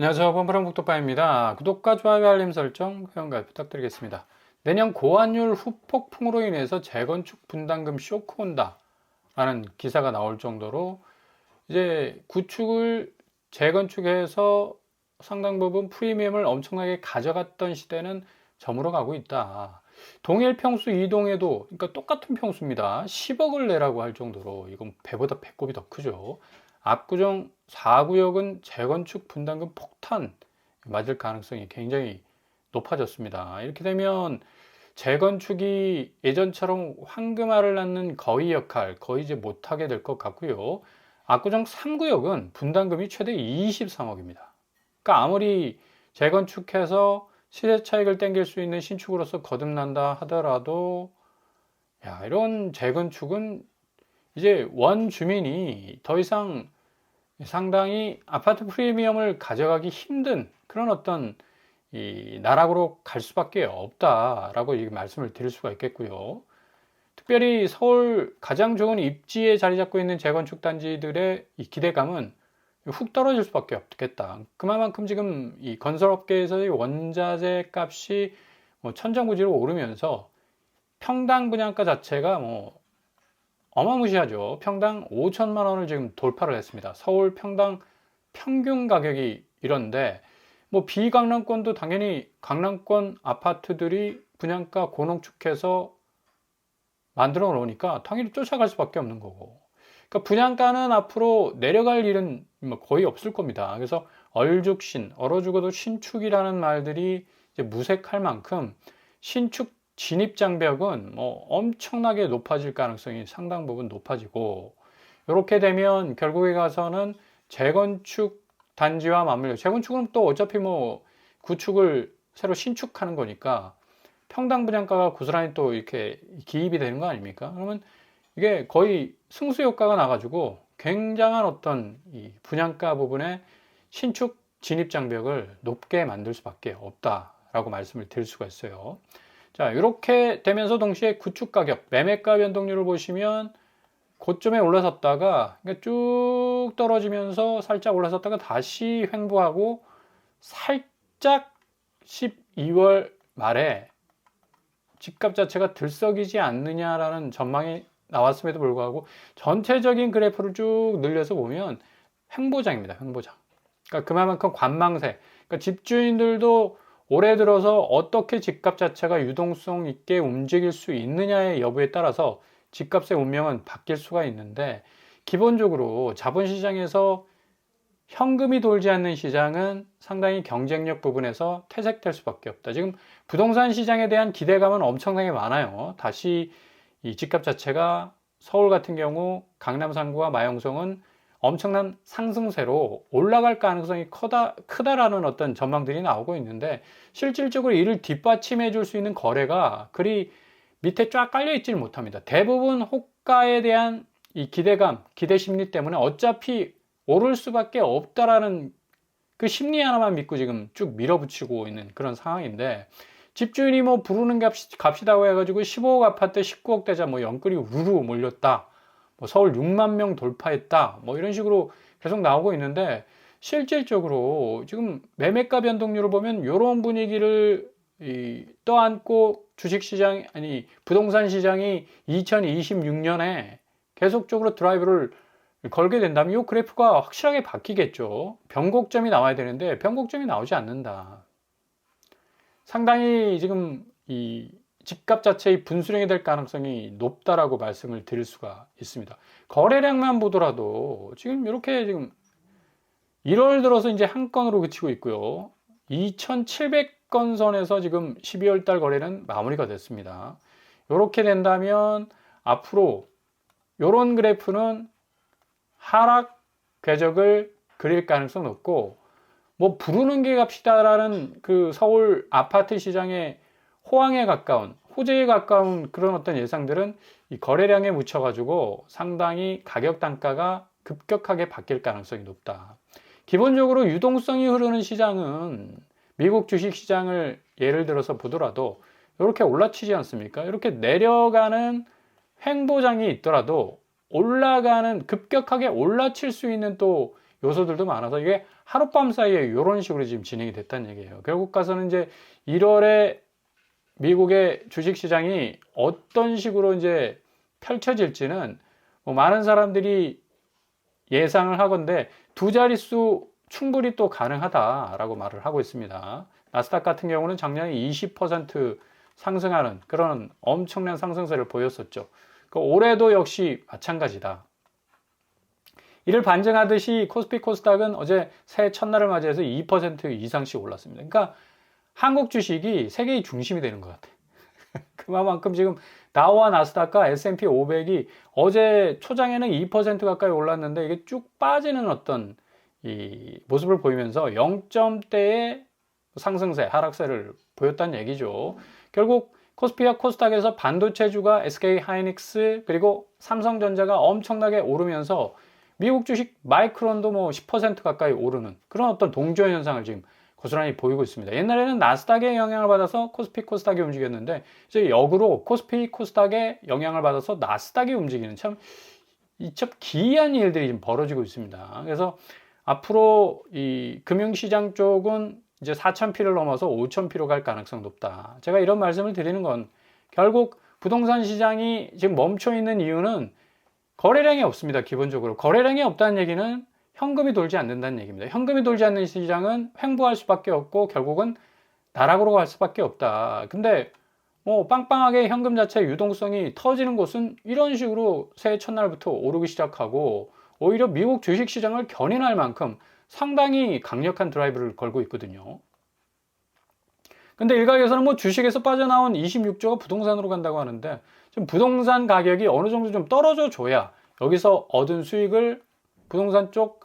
안녕하세요. 범퍼랑북독바입니다. 구독과 좋아요, 알림 설정, 회원가입 부탁드리겠습니다. 내년 고환율 후폭풍으로 인해서 재건축 분담금 쇼크 온다 라는 기사가 나올 정도로 이제 구축을 재건축해서 상당 부분 프리미엄을 엄청나게 가져갔던 시대는 저물어 가고 있다. 동일 평수 이동해도, 그러니까 똑같은 평수입니다. 10억을 내라고 할 정도로 이건 배보다 배꼽이 더 크죠. 압구정 4구역은 재건축 분담금 폭탄 맞을 가능성이 굉장히 높아졌습니다. 이렇게 되면 재건축이 예전처럼 황금알을 낳는 거위 역할 거의 이제 못하게 될 것 같고요. 압구정 3구역은 분담금이 최대 23억입니다. 그러니까 아무리 재건축해서 시세 차익을 땡길 수 있는 신축으로서 거듭난다 하더라도 이런 재건축은 이제 원 주민이 더 이상 상당히 아파트 프리미엄을 가져가기 힘든 그런 어떤 이 나락으로 갈 수밖에 없다라고 말씀을 드릴 수가 있겠고요. 특별히 서울 가장 좋은 입지에 자리 잡고 있는 재건축 단지들의 이 기대감은 훅 떨어질 수밖에 없겠다. 그만큼 지금 이 건설업계에서의 원자재 값이 천정부지로 오르면서 평당 분양가 자체가 어마무시하죠. 평당 5천만 원을 지금 돌파를 했습니다. 서울 평당 평균 가격이 이런데 비강남권도 당연히 강남권 아파트들이 분양가 고농축해서 만들어 놓으니까 당연히 쫓아갈 수밖에 없는 거고. 그러니까 분양가는 앞으로 내려갈 일은 거의 없을 겁니다. 그래서 얼죽신, 얼어 죽어도 신축이라는 말들이 이제 무색할 만큼 신축 진입 장벽은 엄청나게 높아질 가능성이 상당 부분 높아지고, 이렇게 되면 결국에 가서는 재건축 단지와 맞물려, 재건축은 또 어차피 구축을 새로 신축하는 거니까 평당 분양가가 고스란히 또 이렇게 기입이 되는 거 아닙니까? 그러면 이게 거의 승수 효과가 나가지고 굉장한 어떤 이 분양가 부분에 신축 진입 장벽을 높게 만들 수밖에 없다라고 말씀을 드릴 수가 있어요. 자, 이렇게 되면서 동시에 구축 가격, 매매가 변동률을 보시면 고점에 올라섰다가 쭉 떨어지면서 살짝 올라섰다가 다시 횡보하고 살짝 12월 말에 집값 자체가 들썩이지 않느냐라는 전망이 나왔음에도 불구하고 전체적인 그래프를 쭉 늘려서 보면 횡보장입니다. 횡보장. 그러니까 그만큼 관망세. 그러니까 집주인들도 올해 들어서 어떻게 집값 자체가 유동성 있게 움직일 수 있느냐의 여부에 따라서 집값의 운명은 바뀔 수가 있는데, 기본적으로 자본시장에서 현금이 돌지 않는 시장은 상당히 경쟁력 부분에서 퇴색될 수밖에 없다. 지금 부동산 시장에 대한 기대감은 엄청나게 많아요. 다시 이 집값 자체가 서울 같은 경우 강남 3구와 마영성은 엄청난 상승세로 올라갈 가능성이 크다라는 어떤 전망들이 나오고 있는데, 실질적으로 이를 뒷받침해 줄 수 있는 거래가 그리 밑에 쫙 깔려 있지를 못합니다. 대부분 호가에 대한 이 기대감, 기대 심리 때문에 어차피 오를 수밖에 없다라는 그 심리 하나만 믿고 지금 쭉 밀어붙이고 있는 그런 상황인데, 집주인이 부르는 값이다고 해가지고 15억 아파트 19억 대자 영끌이 우르르 몰렸다. 서울 6만 명 돌파했다. 이런 식으로 계속 나오고 있는데, 실질적으로 지금 매매가 변동률을 보면 이런 분위기를 떠안고 주식시장, 부동산 시장이 2026년에 계속적으로 드라이브를 걸게 된다면 이 그래프가 확실하게 바뀌겠죠. 변곡점이 나와야 되는데 변곡점이 나오지 않는다. 상당히 지금 이 집값 자체의 분수령이 될 가능성이 높다라고 말씀을 드릴 수가 있습니다. 거래량만 보더라도 지금 이렇게 지금 1월 들어서 이제 한 건으로 그치고 있고요. 2,700건 선에서 지금 12월 달 거래는 마무리가 됐습니다. 이렇게 된다면 앞으로 이런 그래프는 하락 궤적을 그릴 가능성 높고, 부르는 게 값이다라는 그 서울 아파트 시장의 호황에 가까운, 호재에 가까운 그런 어떤 예상들은 이 거래량에 묻혀가지고 상당히 가격 단가가 급격하게 바뀔 가능성이 높다. 기본적으로 유동성이 흐르는 시장은 미국 주식 시장을 예를 들어서 보더라도 이렇게 올라치지 않습니까? 이렇게 내려가는 횡보장이 있더라도 올라가는, 급격하게 올라칠 수 있는 또 요소들도 많아서 이게 하룻밤 사이에 이런 식으로 지금 진행이 됐다는 얘기예요. 결국 가서는 이제 1월에 미국의 주식시장이 어떤 식으로 이제 펼쳐질지는 뭐 많은 사람들이 예상을 하건대 두 자릿수 충분히 또 가능하다라고 말을 하고 있습니다. 나스닥 같은 경우는 작년에 20% 상승하는 그런 엄청난 상승세를 보였었죠. 올해도 역시 마찬가지다. 이를 반증하듯이 코스피 코스닥은 어제 새해 첫날을 맞이해서 2% 이상씩 올랐습니다. 그러니까 한국 주식이 세계의 중심이 되는 것 같아요. 그만큼 지금 다우와 나스닥과 S&P 500이 어제 초장에는 2% 가까이 올랐는데 이게 쭉 빠지는 어떤 이 모습을 보이면서 0점대의 상승세, 하락세를 보였다는 얘기죠. 결국 코스피와 코스닥에서 반도체주가 SK 하이닉스 그리고 삼성전자가 엄청나게 오르면서 미국 주식 마이크론도 뭐 10% 가까이 오르는 그런 어떤 동조 현상을 지금 고스란히 보이고 있습니다. 옛날에는 나스닥의 영향을 받아서 코스피 코스닥이 움직였는데 이제 역으로 코스피 코스닥의 영향을 받아서 나스닥이 움직이는 참 기이한 일들이 지금 벌어지고 있습니다. 그래서 앞으로 이 금융시장 쪽은 이제 4,000피를 넘어서 5,000피로 갈 가능성이 높다. 제가 이런 말씀을 드리는 건 결국 부동산 시장이 지금 멈춰 있는 이유는 거래량이 없습니다. 기본적으로 거래량이 없다는 얘기는 현금이 돌지 않는다는 얘기입니다. 현금이 돌지 않는 시장은 횡보할 수밖에 없고 결국은 나락으로 갈 수밖에 없다. 근데 뭐 빵빵하게 현금 자체 유동성이 터지는 곳은 이런 식으로 새해 첫날부터 오르기 시작하고 오히려 미국 주식시장을 견인할 만큼 상당히 강력한 드라이브를 걸고 있거든요. 근데 일각에서는 뭐 주식에서 빠져나온 26조가 부동산으로 간다고 하는데 지금 부동산 가격이 어느 정도 좀 떨어져 줘야 여기서 얻은 수익을 부동산 쪽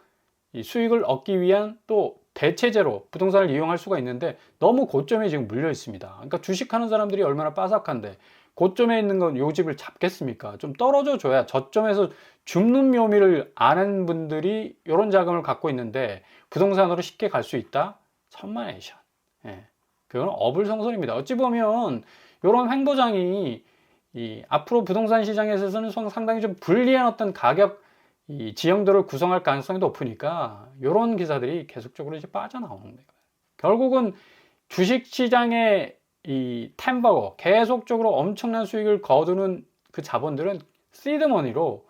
이 수익을 얻기 위한 또 대체제로 부동산을 이용할 수가 있는데 너무 고점에 지금 물려 있습니다. 그러니까 주식하는 사람들이 얼마나 빠삭한데 고점에 있는 건 요집을 잡겠습니까? 좀 떨어져 줘야 저점에서 줍는 묘미를 아는 분들이 이런 자금을 갖고 있는데 부동산으로 쉽게 갈 수 있다? 천만에이션. 예. 그건 어불성설입니다. 어찌 보면 이런 횡보장이 이 앞으로 부동산 시장에 있어서는 상당히 좀 불리한 어떤 가격 이 지형들을 구성할 가능성이 높으니까 이런 기사들이 계속적으로 이제 빠져나오는 거예요. 결국은 주식시장의 이 템버거 계속적으로 엄청난 수익을 거두는 그 자본들은 시드머니로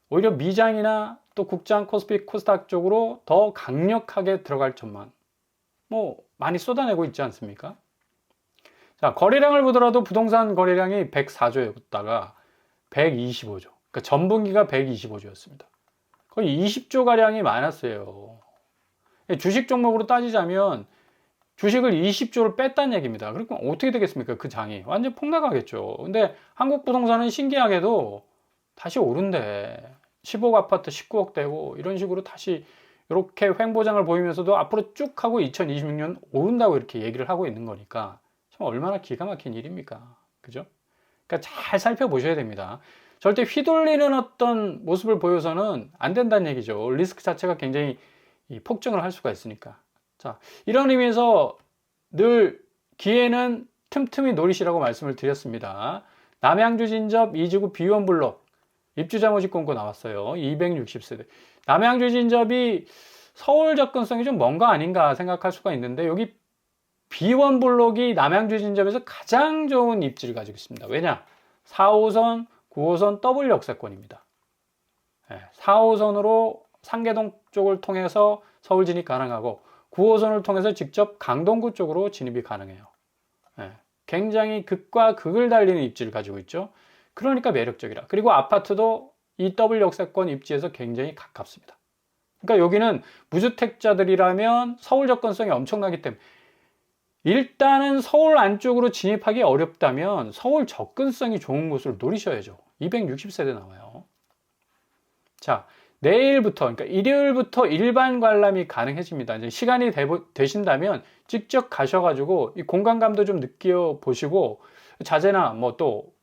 오히려 미장이나 또 국장 코스피 코스닥 쪽으로 더 강력하게 들어갈 점만 뭐 많이 쏟아내고 있지 않습니까? 자, 거래량을 보더라도 부동산 거래량이 104조였다가 125조. 그러니까 전분기가 125조였습니다. 거의 20조 가량이 많았어요. 주식 종목으로 따지자면 주식을 20조를 뺐다는 얘기입니다. 그러니까 어떻게 되겠습니까? 그 장이 완전 폭락하겠죠. 근데 한국 부동산은 신기하게도 다시 오른대. 15억 아파트 19억 되고 이런 식으로 다시 이렇게 횡보장을 보이면서도 앞으로 쭉 하고 2026년 오른다고 이렇게 얘기를 하고 있는 거니까 참 얼마나 기가 막힌 일입니까? 그죠? 그러니까 잘 살펴보셔야 됩니다. 절대 휘둘리는 어떤 모습을 보여서는 안 된다는 얘기죠. 리스크 자체가 굉장히 폭증을 할 수가 있으니까. 자, 이런 의미에서 늘 기회는 틈틈이 노리시라고 말씀을 드렸습니다. 남양주 진접 이지구 B1블록 입주자 모집 공고 나왔어요. 260세대. 남양주 진접이 서울 접근성이 좀 뭔가 아닌가 생각할 수가 있는데 여기 B1블록이 남양주 진접에서 가장 좋은 입지를 가지고 있습니다. 왜냐? 4호선 9호선 더블 역세권입니다. 4호선으로 상계동 쪽을 통해서 서울 진입 가능하고 9호선을 통해서 직접 강동구 쪽으로 진입이 가능해요. 굉장히 극과 극을 달리는 입지를 가지고 있죠. 그러니까 매력적이라. 그리고 아파트도 이 더블 역세권 입지에서 굉장히 가깝습니다. 그러니까 여기는 무주택자들이라면 서울 접근성이 엄청나기 때문에 일단은 서울 안쪽으로 진입하기 어렵다면 서울 접근성이 좋은 곳을 노리셔야죠. 260세대 나와요. 자, 내일부터, 그러니까 일요일부터 일반 관람이 가능해집니다. 이제 시간이 되신다면 직접 가셔가지고 이 공간감도 좀 느껴보시고 자재나 뭐 또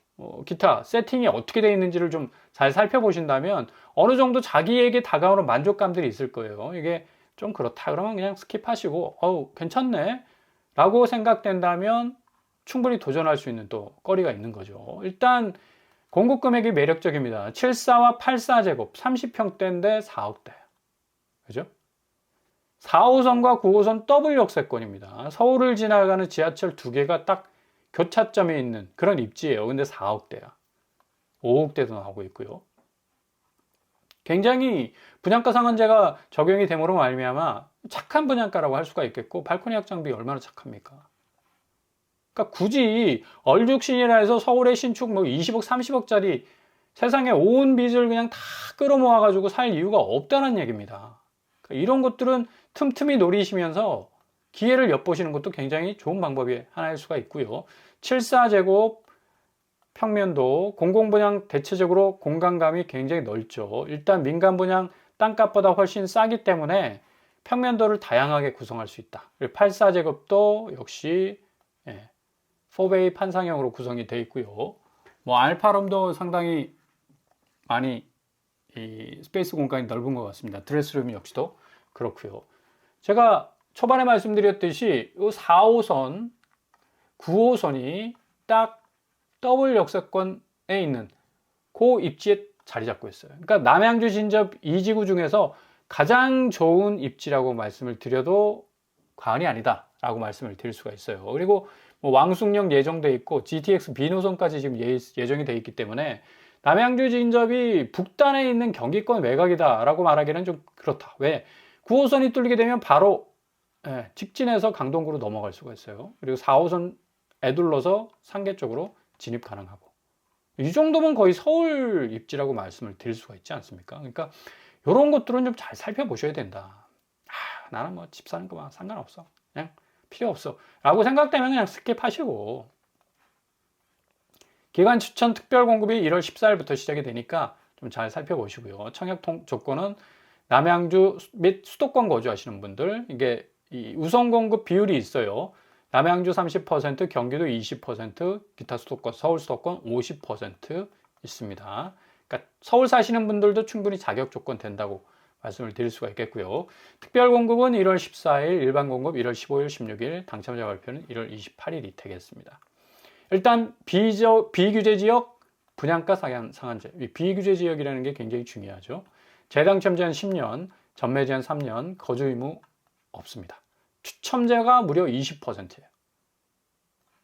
기타 세팅이 어떻게 되어 있는지를 좀 잘 살펴보신다면 어느 정도 자기에게 다가오는 만족감들이 있을 거예요. 이게 좀 그렇다 그러면 그냥 스킵하시고 어우 괜찮네 라고 생각된다면 충분히 도전할 수 있는 또 거리가 있는 거죠. 일단 공급 금액이 매력적입니다. 74와 84제곱 30평대인데 4억대. 그죠? 4호선과 9호선 더블 역세권입니다. 서울을 지나가는 지하철 두 개가 딱 교차점에 있는 그런 입지예요. 근데 4억대야. 5억대도 나오고 있고요. 굉장히 분양가 상한제가 적용이 됨으로 말미암아 착한 분양가라고 할 수가 있겠고, 발코니 확장비 얼마나 착합니까? 그러니까 굳이 얼죽신이라 해서 서울의 신축 뭐 20억, 30억짜리 세상에 온 빚을 그냥 다 끌어모아 가지고 살 이유가 없다는 얘기입니다. 그러니까 이런 것들은 틈틈이 노리시면서 기회를 엿보시는 것도 굉장히 좋은 방법이 하나일 수가 있고요. 74제곱 평면도 공공분양 대체적으로 공간감이 굉장히 넓죠. 일단 민간 분양 땅값보다 훨씬 싸기 때문에 평면도를 다양하게 구성할 수 있다. 84제곱도 역시 4베이 판상형으로 구성이 되어 있고요. 뭐 알파룸도 상당히 많이 이 스페이스 공간이 넓은 것 같습니다. 드레스룸 역시도 그렇고요. 제가 초반에 말씀드렸듯이 이 4호선, 9호선이 딱 더블 역세권에 있는 그 입지에 자리 잡고 있어요. 그러니까 남양주 진접 2지구 중에서 가장 좋은 입지라고 말씀을 드려도 과언이 아니다 라고 말씀을 드릴 수가 있어요. 그리고 뭐 왕숙역 예정돼 있고 GTX B노선까지 지금 예정이 돼 있기 때문에 남양주 진접이 북단에 있는 경기권 외곽이다 라고 말하기는 좀 그렇다. 왜? 9호선이 뚫리게 되면 바로 직진해서 강동구로 넘어갈 수가 있어요. 그리고 4호선 에둘러서 상계 쪽으로 진입 가능하고, 이 정도면 거의 서울 입지라고 말씀을 드릴 수가 있지 않습니까? 그러니까 이런 것들은 좀 잘 살펴보셔야 된다. 나는 뭐 집 사는 거만 상관없어, 그냥 필요 없어 라고 생각되면 그냥 스킵하시고, 기간 추천 특별 공급이 1월 14일부터 시작이 되니까 좀 잘 살펴보시고요. 청약 조건은 남양주 및 수도권 거주하시는 분들, 이게 이 우선 공급 비율이 있어요. 남양주 30%, 경기도 20%, 기타 수도권, 서울 수도권 50% 있습니다. 그러니까 서울 사시는 분들도 충분히 자격 조건 된다고 말씀을 드릴 수가 있겠고요. 특별 공급은 1월 14일, 일반 공급 1월 15일, 16일, 당첨자 발표는 1월 28일이 되겠습니다. 일단 비규제 지역 분양가 상한제. 비규제 지역이라는 게 굉장히 중요하죠. 재당첨 제한 10년, 전매 제한 3년, 거주 의무 없습니다. 추첨제가 무려 20%예요.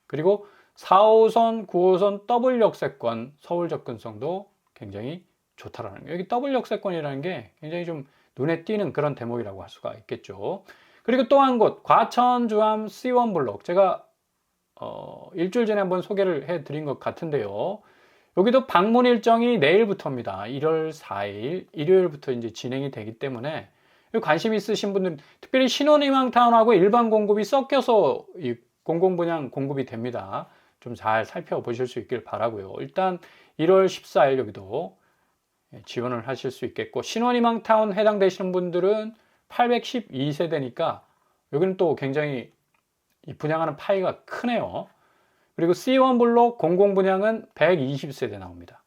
그리고 4호선, 9호선 더블 역세권 서울 접근성도 굉장히 좋다라는 거예요. 여기 더블 역세권이라는 게 굉장히 좀 눈에 띄는 그런 대목이라고 할 수가 있겠죠. 그리고 또 한 곳, 과천 주암 C1 블록. 제가 일주일 전에 한번 소개를 해드린 것 같은데요. 여기도 방문 일정이 내일부터입니다. 1월 4일 일요일부터 이제 진행이 되기 때문에 관심 있으신 분들은, 특별히 신혼희망타운하고 일반 공급이 섞여서 이 공공분양 공급이 됩니다. 좀 잘 살펴보실 수 있길 바라고요. 일단 1월 14일 여기도 지원을 하실 수 있겠고, 신혼희망타운 해당되시는 분들은 812세대니까 여기는 또 굉장히 이 분양하는 파이가 크네요. 그리고 C1 블록 공공분양은 120세대 나옵니다.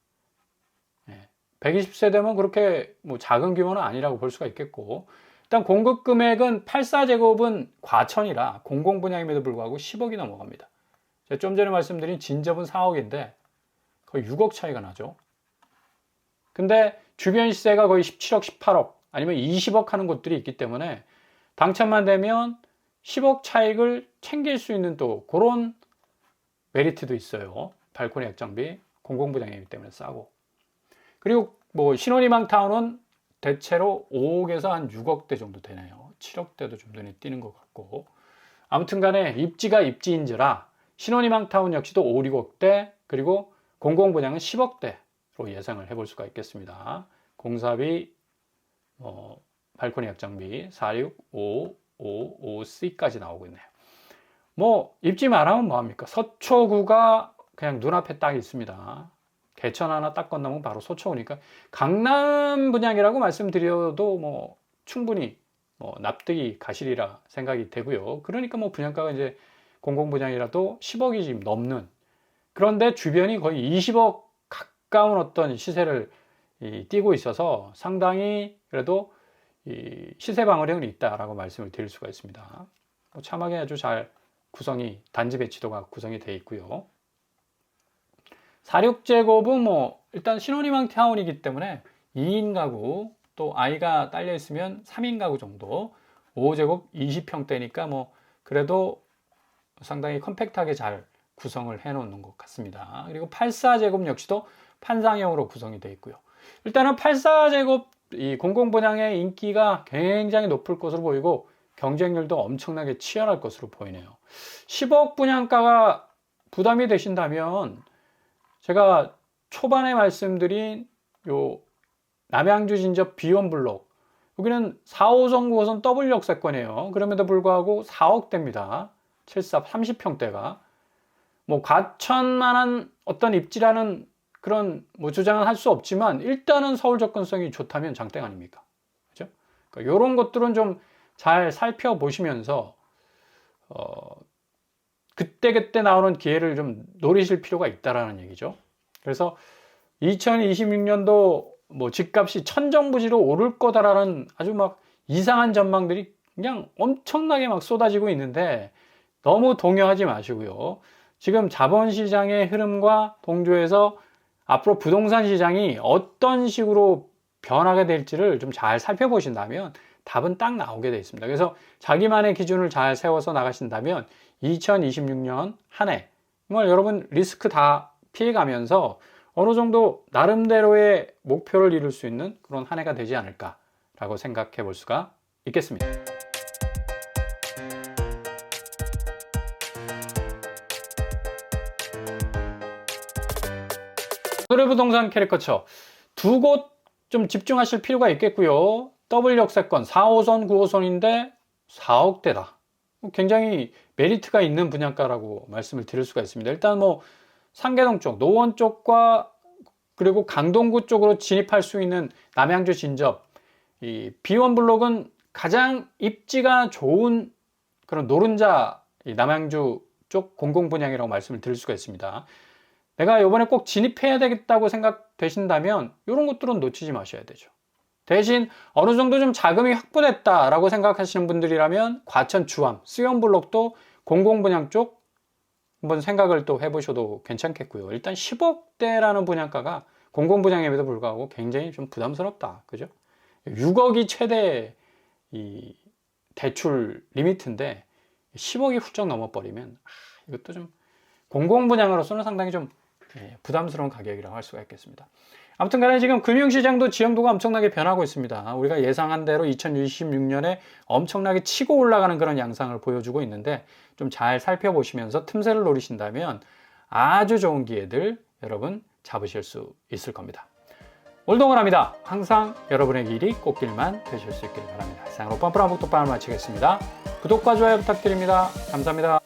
120세대면 그렇게 뭐 작은 규모는 아니라고 볼 수가 있겠고, 일단 공급 금액은 84제곱은 과천이라 공공분양임에도 불구하고 10억이 넘어갑니다. 제가 좀 전에 말씀드린 진접은 4억인데 거의 6억 차이가 나죠. 근데 주변 시세가 거의 17억, 18억 아니면 20억 하는 곳들이 있기 때문에 당첨만 되면 10억 차익을 챙길 수 있는 또 그런 메리트도 있어요. 발코니 액장비 공공분양이기 때문에 싸고. 그리고 뭐 신혼희망타운은 대체로 5억에서 한 6억대 정도 되네요. 7억대도 좀 눈에 띄는 것 같고. 아무튼 간에 입지가 입지인지라 신혼희망타운 역시도 5, 6억대, 그리고 공공분양은 10억대로 예상을 해볼 수가 있겠습니다. 공사비, 발코니 액장비 46555C까지 나오고 있네요. 뭐 입지 말하면 뭐합니까? 서초구가 그냥 눈앞에 딱 있습니다. 개천 하나 딱 건너면 바로 서초구니까 강남 분양이라고 말씀드려도 뭐 충분히 납득이 가시리라 생각이 되고요. 그러니까 뭐 분양가가 이제 공공분양이라도 10억이 지금 넘는, 그런데 주변이 거의 20억 가까운 어떤 시세를 띄고 있어서 상당히 그래도 이 시세 방어력은 있다라고 말씀을 드릴 수가 있습니다. 참하게 아주 잘 구성이, 단지 배치도가 구성이 되어 있고요. 46제곱은 뭐 일단 신혼희망 타운이기 때문에 2인 가구 또 아이가 딸려 있으면 3인 가구 정도 5제곱 20평대니까 뭐 그래도 상당히 컴팩트하게 잘 구성을 해 놓는 것 같습니다. 그리고 84제곱 역시도 판상형으로 구성이 되어 있고요. 일단은 84제곱 이 공공분양의 인기가 굉장히 높을 것으로 보이고 경쟁률도 엄청나게 치열할 것으로 보이네요. 10억 분양가가 부담이 되신다면 제가 초반에 말씀드린 요 남양주 진접 B1블록 여기는 4호선 9호선 더블 역세권이에요. 그럼에도 불구하고 4억대입니다. 74 30평대가 뭐 과천만한 어떤 입지라는 그런 뭐 주장은 할 수 없지만 일단은 서울 접근성이 좋다면 장땡 아닙니까? 그죠? 그러니까 이런 것들은 좀 잘 살펴보시면서 그때그때 나오는 기회를 좀 노리실 필요가 있다라는 얘기죠. 그래서 2026년도 뭐 집값이 천정부지로 오를 거다라는 아주 막 이상한 전망들이 그냥 엄청나게 막 쏟아지고 있는데 너무 동요하지 마시고요. 지금 자본시장의 흐름과 동조해서 앞으로 부동산 시장이 어떤 식으로 변하게 될지를 좀 잘 살펴보신다면 답은 딱 나오게 되어 있습니다. 그래서 자기만의 기준을 잘 세워서 나가신다면 2026년 한 해 정말 여러분 리스크 다 피해가면서 어느 정도 나름대로의 목표를 이룰 수 있는 그런 한 해가 되지 않을까라고 생각해 볼 수가 있겠습니다. 오늘의 부동산 캐릭터처 두 곳 좀 집중하실 필요가 있겠고요. 더블 역세권 4호선 9호선인데 4억대다. 굉장히 메리트가 있는 분양가라고 말씀을 드릴 수가 있습니다. 일단 뭐 상계동 쪽, 노원 쪽과 그리고 강동구 쪽으로 진입할 수 있는 남양주 진접 이 B1 블록은 가장 입지가 좋은 그런 노른자 남양주 쪽 공공분양이라고 말씀을 드릴 수가 있습니다. 내가 이번에 꼭 진입해야 되겠다고 생각되신다면 이런 것들은 놓치지 마셔야 되죠. 대신 어느 정도 좀 자금이 확보됐다라고 생각하시는 분들이라면 과천 주암, 수연블록도 공공분양 쪽 한번 생각을 또 해보셔도 괜찮겠고요. 일단 10억대라는 분양가가 공공분양에도 불구하고 굉장히 좀 부담스럽다. 그죠? 6억이 최대 이 대출 리미트인데 10억이 훌쩍 넘어버리면 이것도 좀 공공분양으로서는 상당히 좀 부담스러운 가격이라고 할 수가 있겠습니다. 아무튼 간에 지금 금융시장도 지형도가 엄청나게 변하고 있습니다. 우리가 예상한 대로 2026년에 엄청나게 치고 올라가는 그런 양상을 보여주고 있는데 좀 잘 살펴보시면서 틈새를 노리신다면 아주 좋은 기회들 여러분 잡으실 수 있을 겁니다. 올동원합니다. 항상 여러분의 길이 꽃길만 되실 수 있기를 바랍니다. 이상으로 뻔뻔한 복독방을 마치겠습니다. 구독과 좋아요 부탁드립니다. 감사합니다.